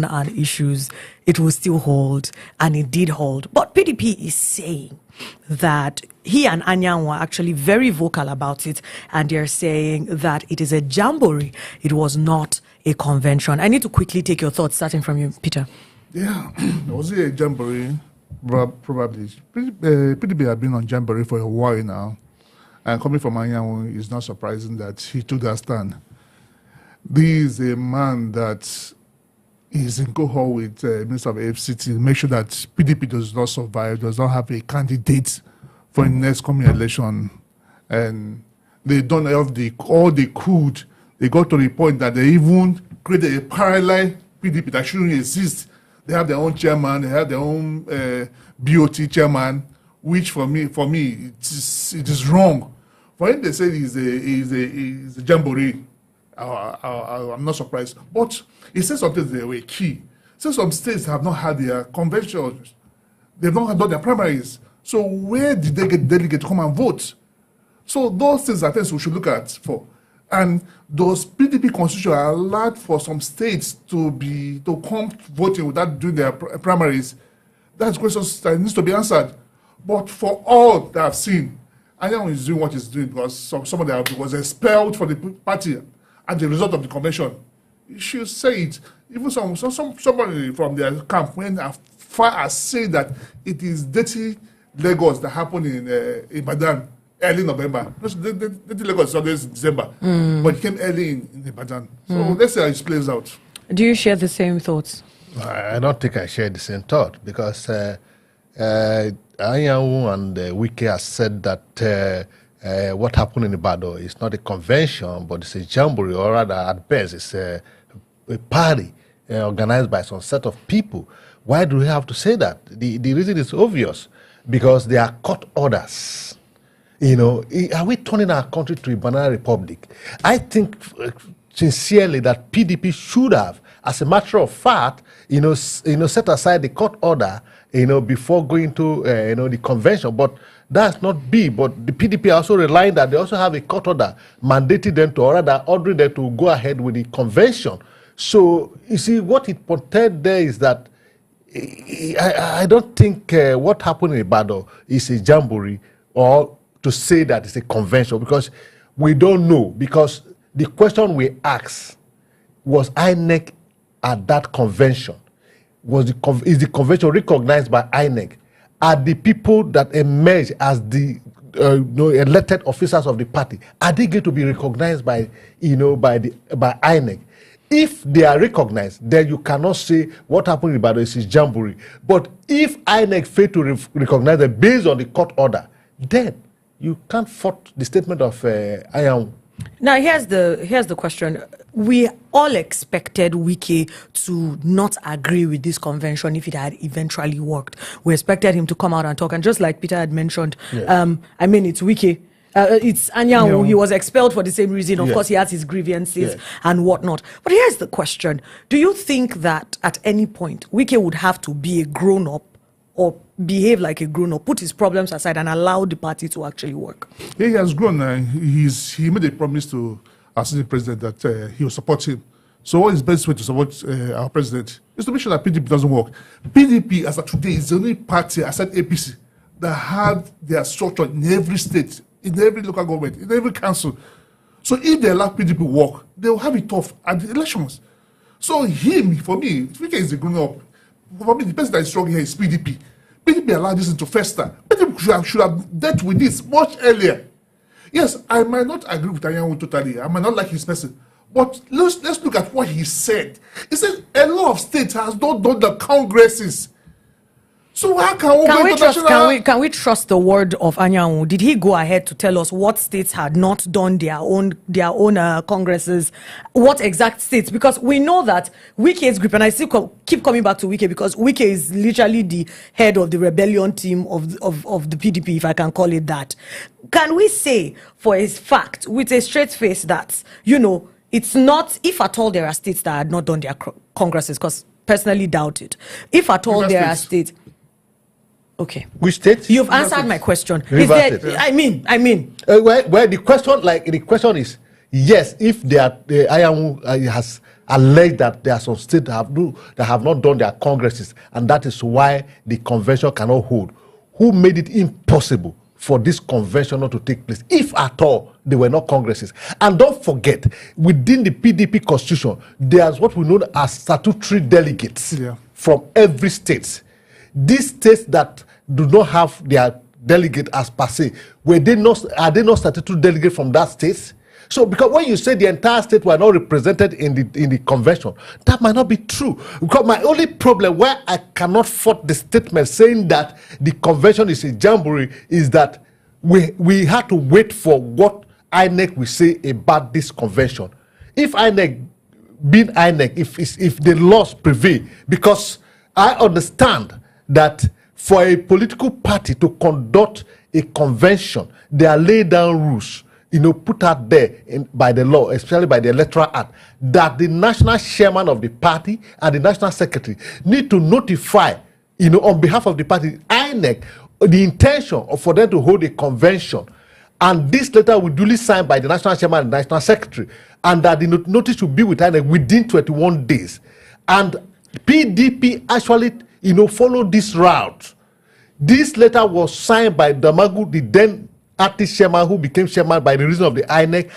and issues, it will still hold, and it did hold. But PDP is saying that he and Anyanwu are actually very vocal about it, and they're saying that it is a jamboree. It was not a convention. I need to quickly take your thoughts, starting from you, Peter. Yeah, was it a jamboree? Probably. PDP have been on jamboree for a while now, and coming from Anyanwu, it's not surprising that he took that stand. This is a man that is in cohort with Minister of FCT, make sure that PDP does not survive, does not have a candidate for the next coming election. And they done all they could. They got to the point that they even created a parallel PDP that shouldn't exist. They have their own chairman, they have their own BOT chairman, which for me, it is wrong. For him, they say he's a jamboree. I'm not surprised. But he said something that were key. So some states have not had their conventions. They've not done their primaries. So where did they get delegates to come and vote? So those things are things we should look at for. And those PDP constitution are allowed for some states to come voting without doing their primaries. That's questions that needs to be answered. But for all that I've seen, Anyanwu is doing what he's doing because somebody was expelled from the party as a result of the convention. You should say it. Even somebody from their camp went as far as saying that it is dirty Lagos that happened in Ibadan early November. Dirty Lagos is always December, but it came early in Ibadan. So let's see how it plays out. Do you share the same thoughts? I don't think I share the same thought because Anyanwu and Wike have said that what happened in Ibadan is not a convention, but it's a jamboree, or rather, at best, it's a party organized by some set of people. Why do we have to say that? The reason is obvious, because there are court orders. You know, are we turning our country to a banana republic? I think sincerely that PDP should have, as a matter of fact, set aside the court order, before going to, the convention. But that's not be. But the PDP also relying that they also have a court order mandating them to, or rather ordering them to go ahead with the convention. So, you see, what it portrayed there is that I don't think what happened in Ibadan is a jamboree, or to say that it's a convention, because we don't know. Because the question we asked was INEC at that convention. Is the convention recognized by INEC? Are the people that emerge as the elected officers of the party, are they going to be recognized by INEC? If they are recognized, then you cannot say what happened in Ibadan is jamboree. But if INEC fail to recognize them based on the court order, then you can't fault the statement of Anyanwu. Now, here's the question. We all expected Wike to not agree with this convention if it had eventually worked. We expected him to come out and talk. And just like Peter had mentioned, yes. It's Wike. It's Anyanwu. He was expelled for the same reason. Of course, he has his grievances and whatnot. But here's the question. Do you think that at any point, Wike would have to be a grown-up or behave like a grown-up, put his problems aside and allow the party to actually work? Yeah, he has grown. He made a promise to our sitting president that he will support him. So what is the best way to support our president is to make sure that PDP doesn't work. PDP, as of today, is the only party, aside APC, that had their structure in every state, in every local government, in every council. So if they allow PDP work, they will have it tough at the elections. So for me, Wike is a grown-up. For me, the person that is strong here is PDP. PDP allowed this to fester. PDP should have dealt with this much earlier. Yes, I might not agree with Anyanwu totally. I might not like his person. But let's look at what he said. He said a lot of states has not done the congresses. So how can we trust the word of Anyanwu? Did he go ahead to tell us what states had not done their own congresses? What exact states? Because we know that Wike's group, and I still keep coming back to Wike because Wike is literally the head of the rebellion team of the PDP, if I can call it that. Can we say for a fact, with a straight face, that it's not, if at all there are states that had not done their congresses, because personally doubt it. If at all there are states. Okay. Which state? You've answered my question. Is there, I mean. Well, the question is yes. If Anyanwu alleged that there are some states that have not done their congresses, and that is why the convention cannot hold. Who made it impossible for this convention not to take place, if at all they were not congresses? And don't forget, within the PDP constitution, there's what we know as statutory delegates from every state. These states that do not have their delegate as per se, are they not statutory delegate from that state? So, because when you say the entire state were not represented in the convention, that might not be true. Because my only problem where I cannot fault the statement saying that the convention is a jamboree is that we had to wait for what INEC will say about this convention. If INEC, being INEC, if the laws prevail, because I understand that for a political party to conduct a convention, there are laid down rules, put out there by the law, especially by the Electoral Act, that the national chairman of the party and the national secretary need to notify, on behalf of the party, INEC, the intention for them to hold a convention. And this letter will duly signed by the national chairman and the national secretary, and that the notice will be with INEC within 21 days. And PDP actually, followed this route. This letter was signed by Damagu, the then artist chairman, who became chairman by the reason of the INEC,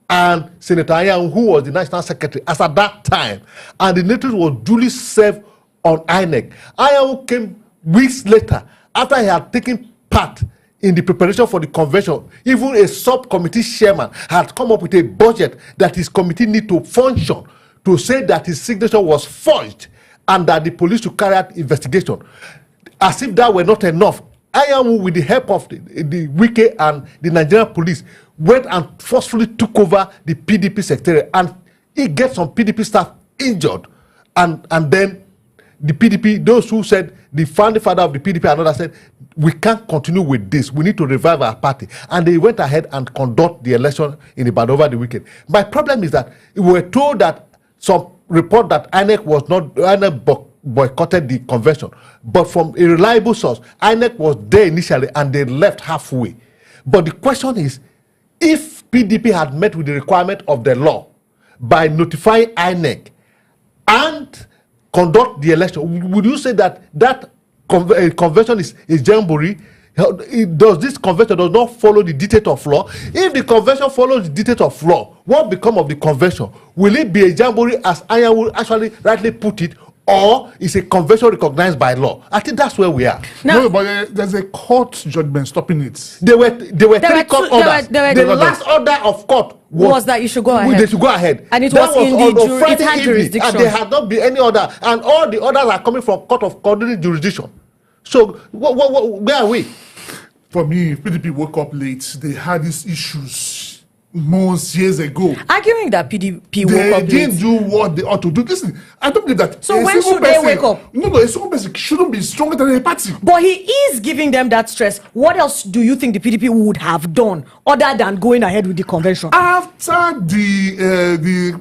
and Senator Anyanwu, who was the national secretary as at that time. And the notice was duly served on INEC. Anyanwu came weeks later, after he had taken part in the preparation for the convention. Even a subcommittee chairman had come up with a budget that his committee need to function, to say that his signature was forged and that the police should carry out investigation. As if that were not enough, Anyanwu, with the help of the Wike and the Nigerian police, went and forcefully took over the PDP secretariat, and he gets some PDP staff injured. And then the PDP, those who said, the founding father of the PDP and others said, we can't continue with this. We need to revive our party. And they went ahead and conduct the election in Ibadan over the weekend. My problem is that we were told that some report that INEC boycotted the convention, but from a reliable source, INEC was there initially and they left halfway. But the question is, if PDP had met with the requirement of the law by notifying INEC and conduct the election, would you say that convention is jamboree? Does this convention does not follow the dictate of law? If the convention follows the dictate of law, what become of the convention? Will it be a jamboree, as Anyanwu actually rightly put it, or is a convention recognized by law? I think that's where we are. No, but there's a court judgment stopping it. There were three court orders. The last order of court was that you should go ahead. They should go ahead. And it was in the Friday it had evening, jurisdiction. and there had not been any order. And all the orders are coming from court of coordinated jurisdiction. So where are we? For me, if PDP woke up late, they had these issues months, years ago. Arguing that PDP woke up late. They didn't do what they ought to do. Listen, I don't believe that. So when should they wake up? No, a single person shouldn't be stronger than a party. But he is giving them that stress. What else do you think the PDP would have done other than going ahead with the convention? After the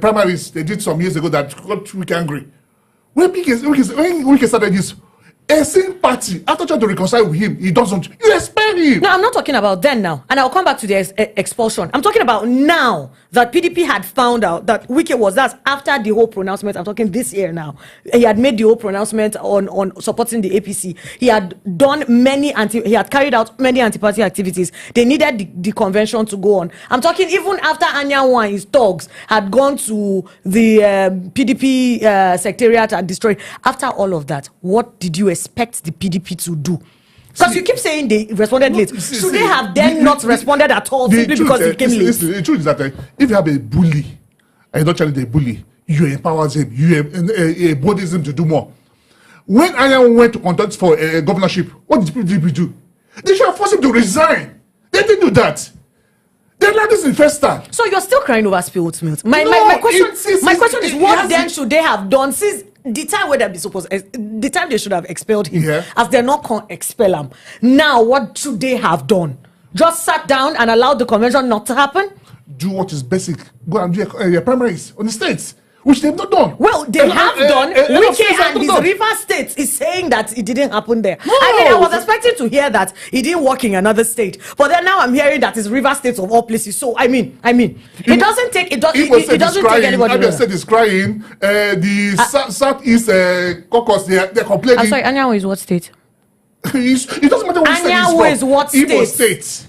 primaries they did some years ago that got Wike angry. When Wike started this, a same party, after trying to reconcile with him, he doesn't. You expel him. No, I'm not talking about then now. And I'll come back to the expulsion. I'm talking about now that PDP had found out that Wike was that after the whole pronouncement. I'm talking this year now. He had made the whole pronouncement on supporting the APC. He had done he had carried out many anti-party activities. They needed the convention to go on. I'm talking even after Anyanwu and his thugs had gone to the PDP secretariat and destroyed. After all of that, what did you expect the PDP to do? Because you keep saying they responded late. Should they have then not responded at all simply because it came late? The truth is that if you have a bully and you don't challenge the bully, you empower him, you embody him to do more. When Anyanwu went to contest for a governorship, what did PDP do? They should have forced him to resign. They didn't do that. They let this in first time. So you're still crying over spilled milk. My question is, what then should they have done since the time where the time they should have expelled him, as they're not going to expel him. Now, what should they have done? Just sat down and allowed the convention not to happen? Do what is basic. Go and do your primaries on the states. which they've not done. Well, they have done. Wike and his done. River State is saying that it didn't happen there. No. I mean, I was expecting to hear that it didn't work in another state, but then now I'm hearing that it's River State of all places. So I mean, it doesn't take it doesn't take anybody. Abia State is crying. The southeast caucus they're complaining. I'm sorry, Anyanwu is what state? It doesn't matter which state Anyanwu is what state? Igbo State.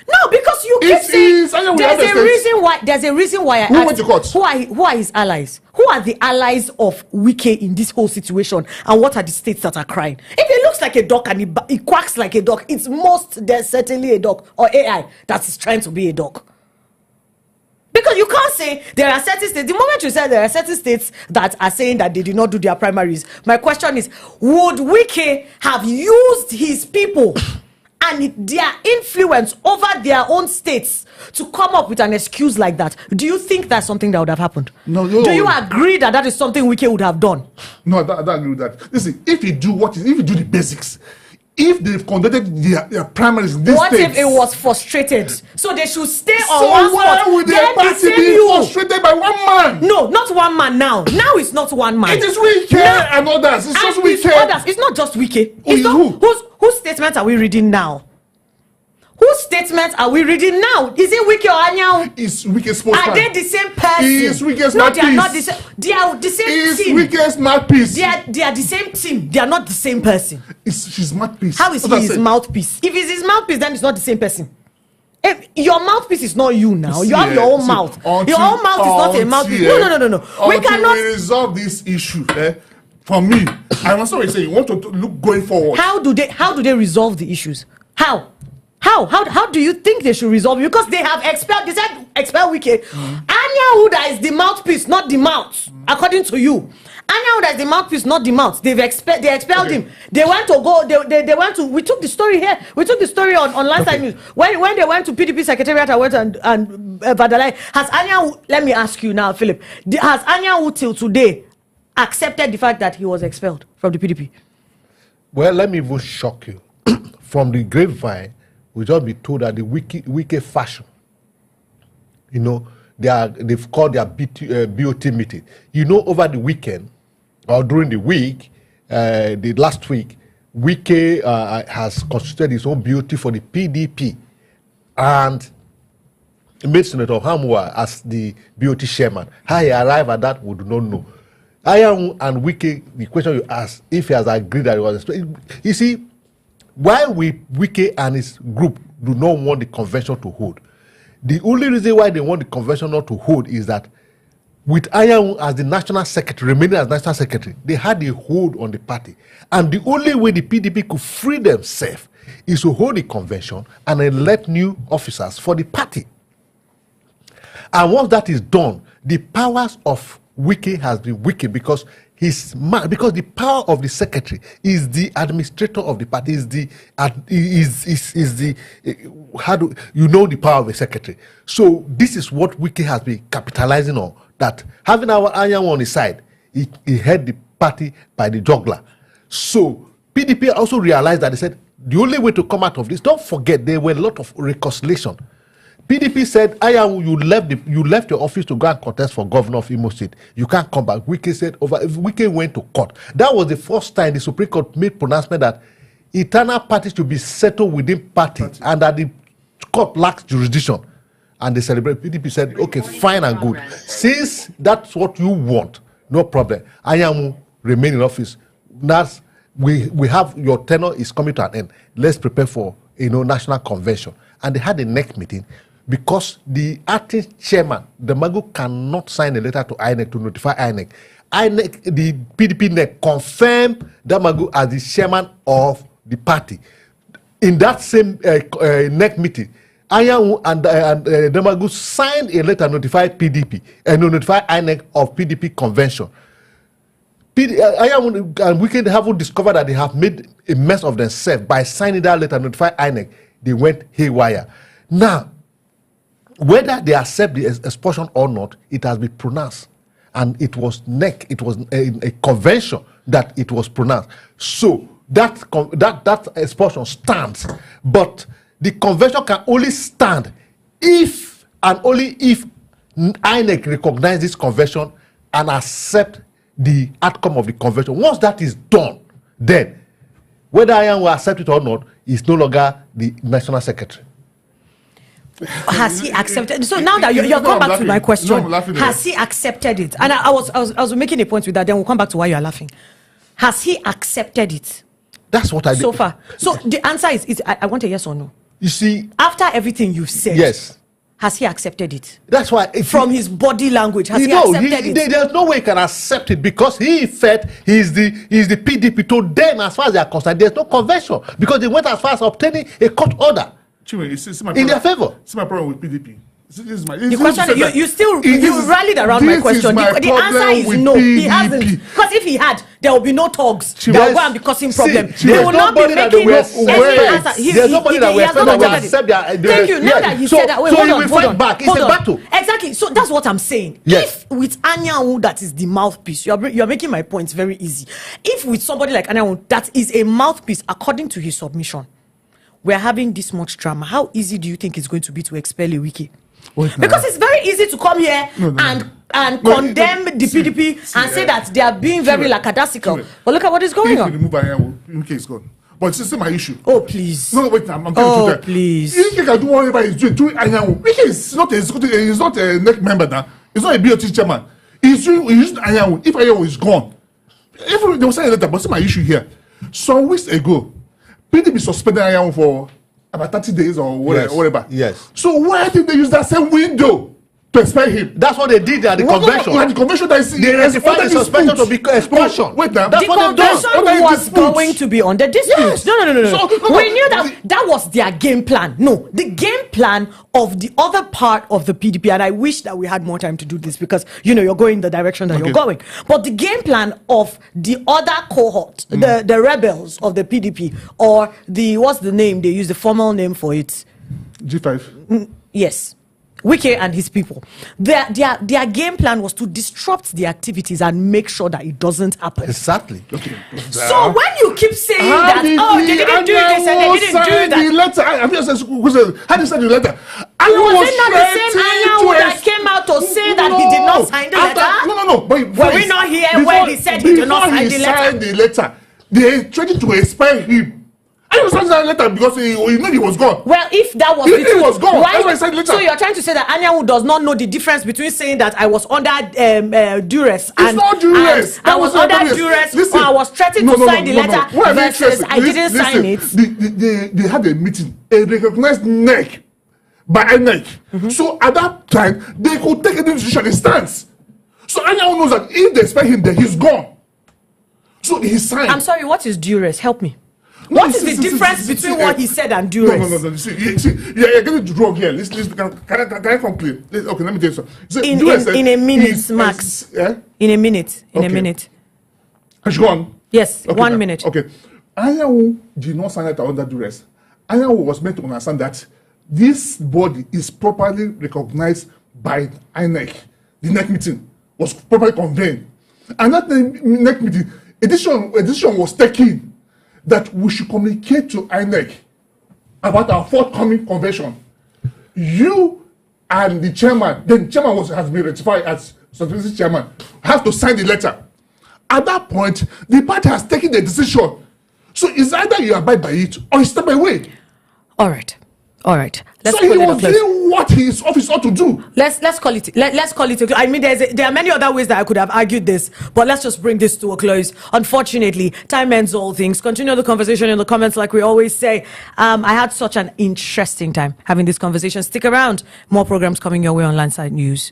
No, because you keep saying Anyanwu there's Abia a State. reason why. There's a reason why I Who asked. went to court? Who are his allies? Who are the allies of Wike in this whole situation? And what are the states that are crying? If it looks like a dog and it quacks like a dog, there's certainly a dog or AI that is trying to be a dog. Because you can't say there are certain states. The moment you say there are certain states that are saying that they did not do their primaries, my question is, would Wike have used his people and their influence over their own states to come up with an excuse like that? Do you think that's something that would have happened? No. Do you agree that that is something Wike would have done? No, I don't agree with that. Listen, if you do the basics, if they've conducted their primaries in this What states, if it was frustrated? So they should stay on so one why spot. would their Then they party same be you. frustrated by one man? No, not one man now. Now it's not one man. It is Wike and others. It's just And it's Wike. others. It's not just Wike. It's not, Who? whose statement are we reading now? Whose statement are we reading now? Is it Wike or Anyanwu? It's Wike's spokesman. Are they the same person? Is Wike's No, they are mouthpiece. not the same. They are the same It's team. Wike's mouthpiece. They are the same team. They are not the same person. It's his mouthpiece. How is That's what he I his said. mouthpiece? If it's his mouthpiece, then it's not the same person. If your mouthpiece is not you now. See, You have your own see, mouth. until- Your own mouth is not a mouthpiece. No. We Until cannot. we resolve this issue. For me, I understand what you're saying. You want to look going forward. How do they resolve the issues? How do you think they should resolve it? Because they have expelled. They said expel Wike. Anyanwu that is the mouthpiece, not the mouth, according to you. Anyanwu that is the mouthpiece, not the mouth. They expelled him. They went to go. They went to. We took the story here. We took the story on Lifestyle News when they went to PDP Secretariat. I went and Vadalai. Has Anyanwu? Let me ask you now, Philip. Has Anyanwu till today accepted the fact that he was expelled from the PDP? Well, let me even shock you. From the grapevine, we just be told that the Wike fashion, they've called their BOT meeting. Over the weekend or during the week, the last week, Wike has constituted his own BOT for the PDP and made Senator Hamwa as the BOT chairman. How he arrived at that, we do not know. Anyanwu and Wike, the question you asked, if he has agreed that it was, you see, why Wike and his group do not want the convention to hold? The only reason why they want the convention not to hold is that with Anyanwu as the national secretary, remaining as national secretary, they had a hold on the party. And the only way the PDP could free themselves is to hold the convention and elect new officers for the party. And once that is done, the powers of Wike has been weakened because the power of the secretary is the administrator of the party, the power of the secretary. So this is what Wike has been capitalizing on, that having our Anyanwu on his side, he had the party by the jugular. So PDP also realized that they said the only way to come out of this, don't forget there were a lot of reconciliation. PDP said, Anyanwu, you left your office to go and contest for governor of Imo State. You can't come back. Wike said, Wike went to court. That was the first time the Supreme Court made pronouncement that internal parties should be settled within party and that the court lacks jurisdiction. And they celebrate. PDP said, okay, fine and good. Since that's what you want, no problem. Anyanwu remain in office. That's, we have your tenure is coming to an end. Let's prepare for national convention. And they had a NEC meeting. Because the acting chairman, the Magu, cannot sign a letter to INEC to notify INEC. The PDP NEC confirmed Damagu as the chairman of the party. In that same NEC meeting, Anyanwu and Damagu signed a letter to notify PDP and notify INEC of PDP convention. Anyanwu and Wike haven't discovered that they have made a mess of themselves by signing that letter to notify INEC. They went haywire. Now, whether they accept the expulsion or not, it has been pronounced. And it was NEC, it was a convention that it was pronounced. So that expulsion stands. But the convention can only stand if and only if INEC recognizes this convention and accept the outcome of the convention. Once that is done, then whether Anyanwu will accept it or not, is no longer the national secretary. Has he accepted? So now that you're going back to my question, has he accepted it? And I was making a point with that. Then we'll come back to why you are laughing. Has he accepted it? That's what I did so far. So the answer is I want a yes or no. You see, after everything you've said, yes, has he accepted it? That's why from his body language, has he accepted it? There's no way he can accept it because he felt he's the PDP. To them, as far as they are concerned, there's no convention because they went as far as obtaining a court order in their favor. See my problem with PDP. The question you rallied around my question. The answer is no. PDP. He hasn't. Because if he had, there will be no talks. There will go and be causing problem. They will not be making any answer. There's nobody that will accept their. Thank you. Now that he said that, wait, hold on. It's a battle. Exactly. So that's what I'm saying. Yes. If with Anyanwu that is the mouthpiece, you're making my points very easy. If with somebody like Anyanwu that is a mouthpiece according to his submission, we're having this much drama, how easy do you think it's going to be to expel a Wike? Because it's very easy to come here and condemn the PDP and say that they are being very lackadaisical. But look at what is going on. Wike is gone. But it's still my issue. Oh, please. No, wait, I'm telling you that. Please. Wike can do whatever he's doing Anyanwu. Wike is not he's not a NEC member now. He's not a BOT chairman. He's using Anyanwu. If Anyanwu is gone, they will say a letter. But see my issue here. Some weeks ago, PDP suspended Anyanwu for about 30 days or whatever. Yes. So why did they use that same window to expel him? That's what they did at the convention. At the convention, they ratified the suspension to be expulsion. Wait now. The convention was going to be on the dispute. Yes. No. We knew that was their game plan. No, the game plan of the other part of the PDP, and I wish that we had more time to do this because you're going the direction that you're going. But the game plan of the other cohort, the rebels of the PDP, or what's the name they use, the formal name for it? G5. Yes. Wike and his people. Their game plan was to disrupt the activities and make sure that it doesn't happen. Exactly. Okay. So when you keep saying they didn't do this and they didn't do that. The letter. How do you send the letter? Was it not the same Anyanwu that came out to say that he did not sign the letter? No. Were we not here when he said he did not sign the letter? Before he signed the letter, they tried to expel him. I was signing that letter because he knew he was gone. Well, if that was the truth, he was gone. That's why I signed the letter. So you're trying to say that Anyanwu does not know the difference between saying that I was under duress and not duress. I was under duress or I was threatened to sign the letter versus I didn't sign it. They had a meeting, a recognized NEC by a NEC. So at that time, they could take any decision, a stance. So Anyanwu knows that if they expect him there, he's gone. So he signed. I'm sorry, what is duress? Help me. What is the difference between what he said and duress? No. See, you're getting it wrong here. Listen, can I complete? Okay, let me tell you something. In a minute, Max. Yeah? In a minute. Has she gone? Yes, okay, 1 minute. Okay. Anyanwu did not sign it under duress. Anyanwu was meant to understand that this body is properly recognized by INEC. The NEC meeting was properly convened. And that NEC meeting, a decision was taken that we should communicate to INEC about our forthcoming convention. You and the chairman, then the chairman has been ratified as substitute chairman, have to sign the letter. At that point, the party has taken the decision. So it's either you abide by it or you step away. All right. So he was doing what his office ought to do. Let's call it. Let's call it. I mean, there are many other ways that I could have argued this, but let's just bring this to a close. Unfortunately, time ends all things. Continue the conversation in the comments, like we always say. I had such an interesting time having this conversation. Stick around. More programs coming your way on Landside News.